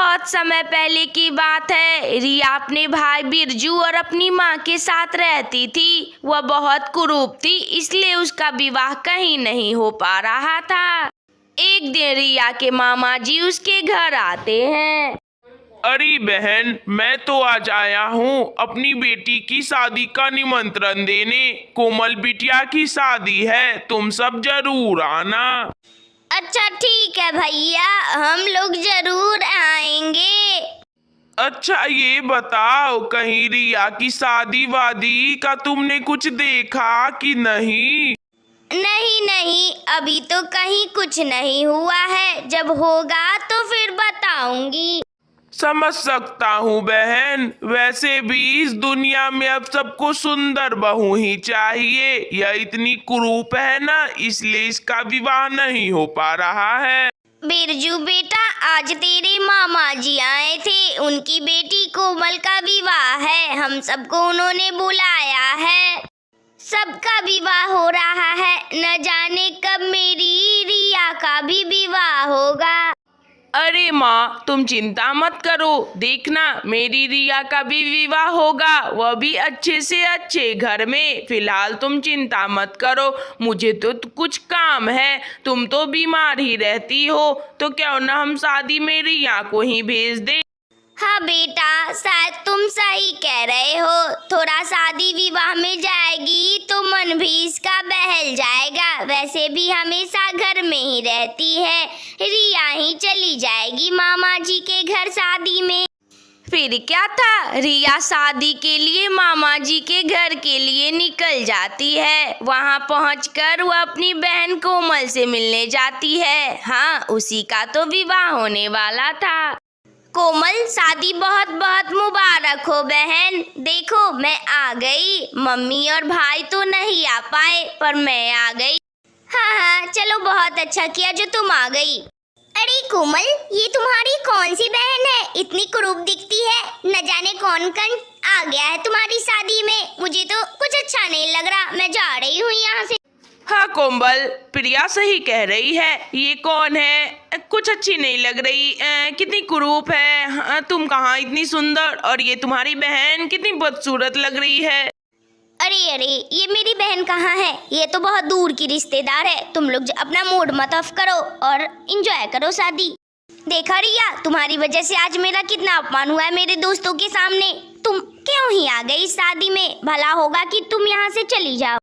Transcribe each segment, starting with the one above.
बहुत समय पहले की बात है। रिया अपने भाई बिरजू और अपनी माँ के साथ रहती थी। वह बहुत कुरूप थी, इसलिए उसका विवाह कहीं नहीं हो पा रहा था। एक दिन रिया के मामा जी उसके घर आते हैं। अरे बहन, मैं तो आज आया हूँ अपनी बेटी की शादी का निमंत्रण देने। कोमल बिटिया की शादी है, तुम सब जरूर आना। अच्छा ठीक है भैया, हम लोग जरूर आएंगे। अच्छा ये बताओ, कहीं रिया की शादी वादी का तुमने कुछ देखा कि नहीं? नहीं नहीं, अभी तो कहीं कुछ नहीं हुआ है। जब होगा तो फिर बताऊंगी। समझ सकता हूँ बहन, वैसे भी इस दुनिया में अब सबको सुंदर बहू ही चाहिए। यह इतनी कुरूप है ना, इसलिए इसका विवाह नहीं हो पा रहा है। बिरजू बेटा, आज तेरे मामा जी आए थे। उनकी बेटी कोमल का विवाह है। हम सबको उन्होंने बुलाया है। सबका विवाह हो रहा है। न जाने कब मेरी रिया का भी विवाह होगा। अरे माँ, तुम चिंता मत करो, देखना मेरी रिया का भी विवाह होगा, वह भी अच्छे से अच्छे घर में। फिलहाल तुम चिंता मत करो, मुझे तो कुछ काम है। तुम तो बीमार ही रहती हो, तो क्यों ना हम शादी में रिया को ही भेज दें। हाँ बेटा, शायद तुम सही कह रहे हो। थोड़ा शादी विवाह में जाएगी तो मन भी इसका बहल जाएगा। वैसे भी हमेशा घर में ही रहती है। रिया ही चली जाएगी मामा जी के घर शादी में। फिर क्या था, रिया शादी के लिए मामा जी के घर के लिए निकल जाती है। वहां पहुंचकर वह अपनी बहन कोमल से मिलने जाती है। हाँ, उसी का तो विवाह होने वाला था। कोमल, शादी बहुत बहुत मुबारक हो बहन। देखो मैं आ गई। मम्मी और भाई तो नहीं आ पाए, पर मैं आ गई। हाँ हाँ, चलो बहुत अच्छा किया जो तुम आ गई। अरे कोमल, ये तुम्हारी कौन सी बहन है? इतनी कुरूप दिखती है। न जाने कौन आ गया है तुम्हारी शादी में। मुझे तो कुछ अच्छा नहीं लग रहा। मैं जा रही हूँ यहाँ से। हाँ कोमल, प्रिया सही कह रही है। ये कौन है? कुछ अच्छी नहीं लग रही। कितनी कुरूप है। हाँ, तुम कहाँ इतनी सुंदर, और ये तुम्हारी बहन कितनी बदसूरत लग रही है। अरे अरे, ये मेरी बहन कहाँ है? ये तो बहुत दूर की रिश्तेदार है। तुम लोग अपना मूड मत ऑफ करो और एंजॉय करो शादी। देखा रिया, तुम्हारी वजह से आज मेरा कितना अपमान हुआ है मेरे दोस्तों के सामने। तुम क्यों ही आ गई शादी में? भला होगा कि तुम यहाँ से चली जाओ।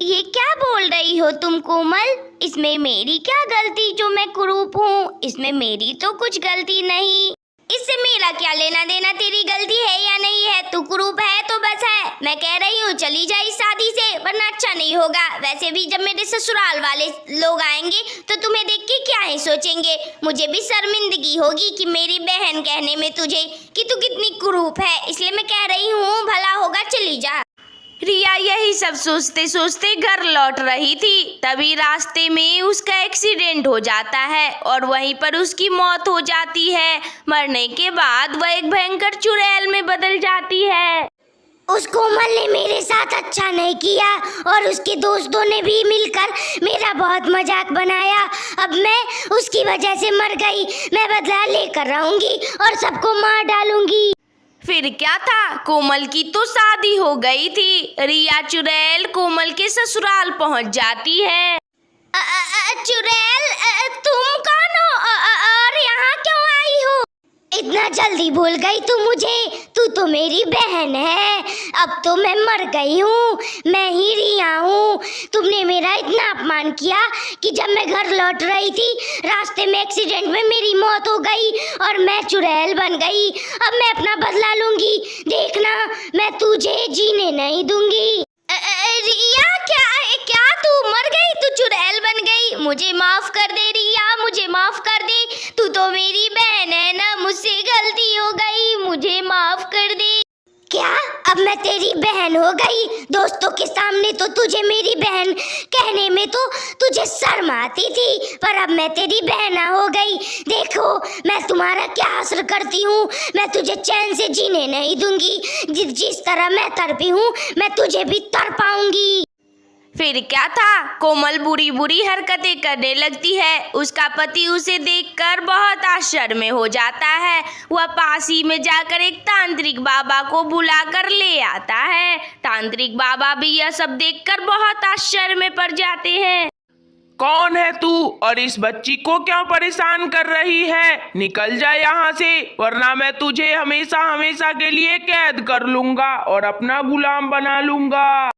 ये क्या बोल रही हो तुम कोमल? इसमें मेरी क्या गलती जो मैं कुरूप हूँ? इसमें मेरी तो कुछ गलती नहीं। इससे मेरा क्या लेना देना? तेरी गलती है या नहीं है? तू कुरूप है तो बस है। मैं कह रही हूँ चली जा इस शादी से, वरना अच्छा नहीं होगा। वैसे भी जब मेरे ससुराल वाले लोग आएंगे तो तुम्हें देख के क्या ही सोचेंगे। मुझे भी शर्मिंदगी होगी कि मेरी बहन कहने में तुझे कि तू कितनी कुरूप है। इसलिए मैं कह रही हूँ भला होगा चली जा। रिया यही सब सोचते सोचते घर लौट रही थी। तभी रास्ते में उसका एक्सीडेंट हो जाता है और वहीं पर उसकी मौत हो जाती है। मरने के बाद वह एक भयंकर चुड़ैल में बदल जाती है। उस कोमल ने मेरे साथ अच्छा नहीं किया और उसके दोस्तों ने भी मिलकर मेरा बहुत मजाक बनाया। अब मैं उसकी वजह से मर गई। मैं बदला लेकर रहूंगी और सबको मार डालूंगी। फिर क्या था, कोमल की तो शादी हो गई थी। रिया चुड़ैल कोमल के ससुराल पहुंच जाती है। चुड़ैल, तुम कौन हो और यहाँ क्यों आई हो? इतना जल्दी भूल गई तू मुझे? तू तो मेरी बहन है। अब तो मैं मर गई हूँ। मैं ही रिया हूँ। तुमने मेरा इतना अपमान किया कि जब मैं घर लौट रही थी रास्ते में एक्सीडेंट में मेरी मौत हो गई और मैं चुड़ैल बन गई। अब मैं अपना बदला लूंगी। देखना, मैं तुझे जीने नहीं दूंगी। रिया, क्या तू मर गई? तू चुड़ैल बन गई? मुझे माफ कर दे रिया, मुझे माफ कर दे। तू तो मेरी बहन है ना, मुझसे गलती हो गई, मुझे माफ कर दे। क्या अब मैं तेरी बहन हो गई? दोस्तों के सामने तो तुझे मेरी बहन कहने में तो तुझे शर्म आती थी, पर अब मैं तेरी बहन हो गई। देखो मैं तुम्हारा क्या असर करती हूँ। मैं तुझे चैन से जीने नहीं दूंगी। जिस तरह मैं तड़पी हूँ मैं तुझे भी तड़पाऊंगी। फिर क्या था, कोमल बुरी बुरी हरकतें करने लगती है। उसका पति उसे देखकर बहुत आश्चर्य में हो जाता है। वह पास ही में जाकर एक तांत्रिक बाबा को बुलाकर ले आता है। तांत्रिक बाबा भी यह सब देखकर बहुत आश्चर्य में पड़ जाते हैं। कौन है तू और इस बच्ची को क्यों परेशान कर रही है? निकल जा यहाँ से, वरना मैं तुझे हमेशा हमेशा के लिए कैद कर लूंगा और अपना गुलाम बना लूंगा।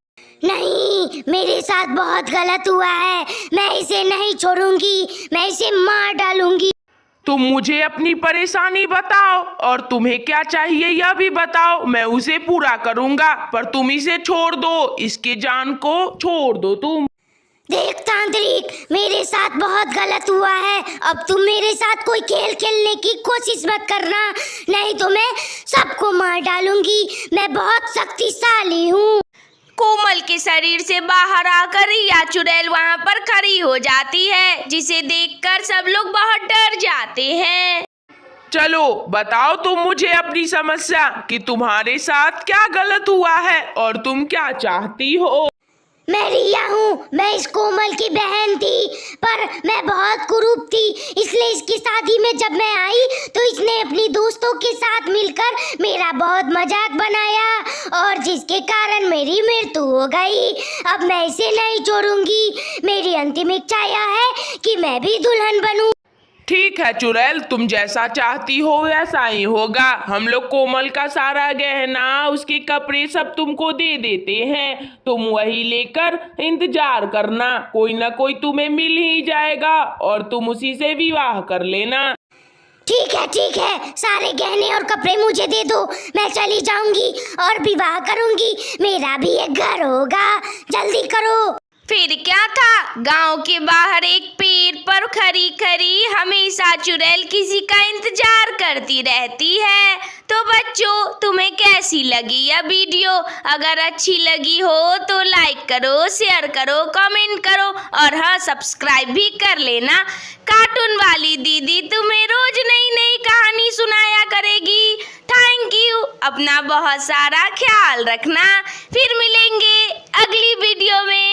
नहीं, मेरे साथ बहुत गलत हुआ है। मैं इसे नहीं छोड़ूंगी, मैं इसे मार डालूंगी। तुम मुझे अपनी परेशानी बताओ और तुम्हें क्या चाहिए यह भी बताओ, मैं उसे पूरा करूंगा। पर तुम इसे छोड़ दो, इसकी जान को छोड़ दो तुम। देख तांत्रिक, मेरे साथ बहुत गलत हुआ है। अब तुम मेरे साथ कोई खेल खेलने की कोशिश मत करना, नहीं तो मैं सबको मार डालूंगी। मैं बहुत शक्तिशाली हूँ। कोमल के शरीर से बाहर आकर रिया चुड़ैल वहाँ पर खड़ी हो जाती है, जिसे देखकर सब लोग बहुत डर जाते हैं। चलो बताओ तुम मुझे अपनी समस्या कि तुम्हारे साथ क्या गलत हुआ है और तुम क्या चाहती हो। मैं रिया हूँ, मैं इस कोमल की बहन थी, पर मैं बहुत कुरूप थी। इसलिए इसकी शादी में जब मैं आई तो इसने अपनी दोस्तों के साथ मिलकर मेरा बहुत मजाक बनाया और जिसके कारण मेरी मृत्यु हो गई। अब मैं इसे नहीं छोड़ूंगी। मेरी अंतिम इच्छा यह है कि मैं भी दुल्हन बनूं। ठीक है चुड़ैल, तुम जैसा चाहती हो वैसा ही होगा। हम लोग कोमल का सारा गहना, उसके कपड़े सब तुमको दे देते हैं। तुम वही लेकर इंतजार करना, कोई ना कोई तुम्हें मिल ही जाएगा और तुम उसी से विवाह कर लेना। ठीक है, सारे गहने और कपड़े मुझे दे दो। मैं चली जाऊंगी और विवाह करूंगी। मेरा भी एक घर होगा, जल्दी करो। फिर क्या था, गांव के बाहर एक पेड़ पर खड़ी खड़ी हमेशा चुड़ैल किसी का इंतजार करती रहती है। तो बच्चों, तुम्हें कैसी लगी यह वीडियो? अगर अच्छी लगी हो तो लाइक करो, शेयर करो, कमेंट करो और हाँ, सब्सक्राइब भी कर लेना। कार्टून वाली दीदी तुम्हें रोज नई नई कहानी सुनाया करेगी। Thank you. अपना बहुत सारा ख्याल रखना। फिर मिलेंगे अगली वीडियो में।